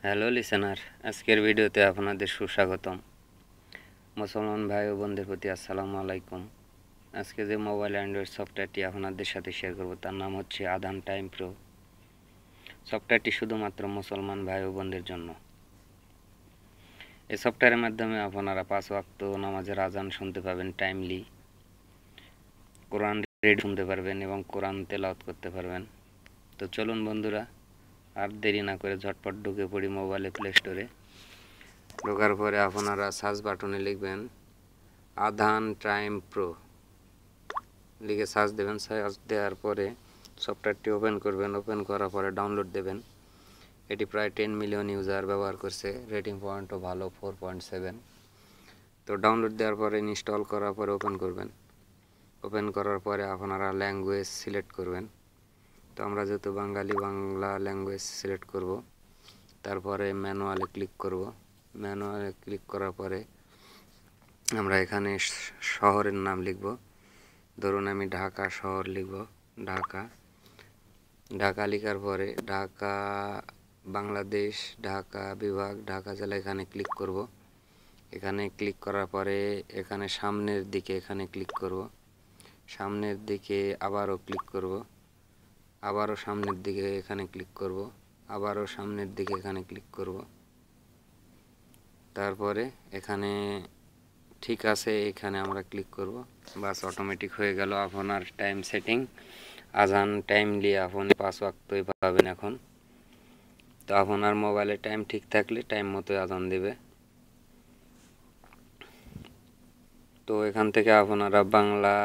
Hello listener, আজকের ভিডিওতে আপনাদের সুস্বাগতম। মুসলমান ভাই ও বোনদের প্রতি আসসালামু আলাইকুম। আজকে যে মোবাইল অ্যান্ড্রয়েড সফটওয়্যারটি আপনাদের সাথে শেয়ার করব তার নাম হচ্ছে আধান টাইম প্রো। সফটওয়্যারটি শুধুমাত্র মুসলমান ভাই ও বোনদের জন্য। এই সফটওয়্যারের মাধ্যমে আপনারা 5 ওয়াক্ত নামাজের আজান শুনতে পাবেন টাইমলি, কোরআন রিড শুনতে পারবেন এবং কোরআন তেলাওয়াত করতে পারবেন। তো চলুন বন্ধুরা, আর দেরি না করে ঝটপট ঢুকে পড়ি মোবাইলে প্লে স্টোরে। ঢোকার পরে আপনারা সার্চ বাটনে লিখবেন আধান টাইম প্রো, লিখে সার্চ দেবেন। সার্চ দেওয়ার পরে সফটওয়্যারটি ওপেন করবেন। ওপেন করার পরে ডাউনলোড দেবেন। এটি প্রায় 10 মিলিয়ন ইউজার ব্যবহার করছে। রেটিং পয়েন্টও ভালো, 4.7। তো ডাউনলোড দেওয়ার পরে ইনস্টল করার পরে ওপেন করবেন। ওপেন করার পরে আপনারা ল্যাঙ্গুয়েজ সিলেক্ট করবেন। তো আমরা যেহেতু বাঙালি, বাংলা ল্যাঙ্গুয়েজ সিলেক্ট করব। তারপরে ম্যানুয়ালে ক্লিক করব। ম্যানুয়ালে ক্লিক করার পরে আমরা এখানে শহরের নাম লিখব। ধরুন আমি ঢাকা শহর লিখব, ঢাকা। ঢাকা লেখার পরে ঢাকা বাংলাদেশ, ঢাকা বিভাগ, ঢাকা জেলা এখানে ক্লিক করব। এখানে ক্লিক করার পরে এখানে সামনের দিকে এখানে ক্লিক করব। সামনের দিকে আবারও ক্লিক করব। আবারও সামনের দিকে এখানে ক্লিক করব। আবারও সামনের দিকে এখানে ক্লিক করব। তারপরে এখানে ঠিক আছে, এখানে আমরা ক্লিক করব। বাস অটোমেটিক হয়ে গেল আপনার টাইম সেটিং। আজান টাইমলি আপনি 5 ওয়াক্তই পাবেন এখন। তো আপনার মোবাইলে টাইম ঠিক থাকলে টাইম মতো আজান দেবে। তো এখান থেকে আপনারা বাংলা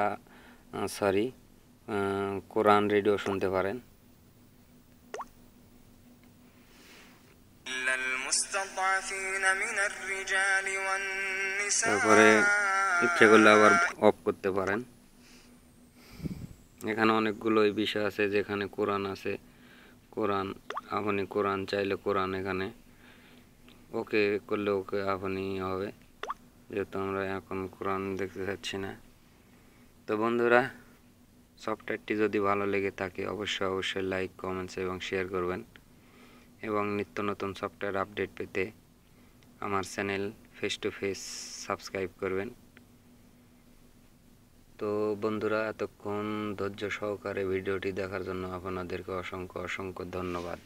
কোরআন রেডিও শুনতে পারেন। তারপরে ইচ্ছে করলে আবার অফ করতে পারেন। এখানে অনেকগুলো বিষয় আছে, যেখানে কোরআন আছে। কোরআন আপনি কোরআন চাইলে কোরআন এখানে ওকে করলে ওকে আপনি হবে, যেহেতু আমরা এখন কোরআন দেখতে যাচ্ছি না। তো বন্ধুরা, সফটওয়্যারটি যদি ভালো লেগে থাকে অবশ্যই লাইক, কমেন্টস এবং শেয়ার করবেন। এবং নিত্য নতুন সফটওয়্যার আপডেট পেতে আমার channel face to face subscribe করবেন। তো বন্ধুরা, এতক্ষণ ধৈর্য সহকারে ভিডিওটি দেখার জন্য আপনাদেরকে অসংখ্য ধন্যবাদ।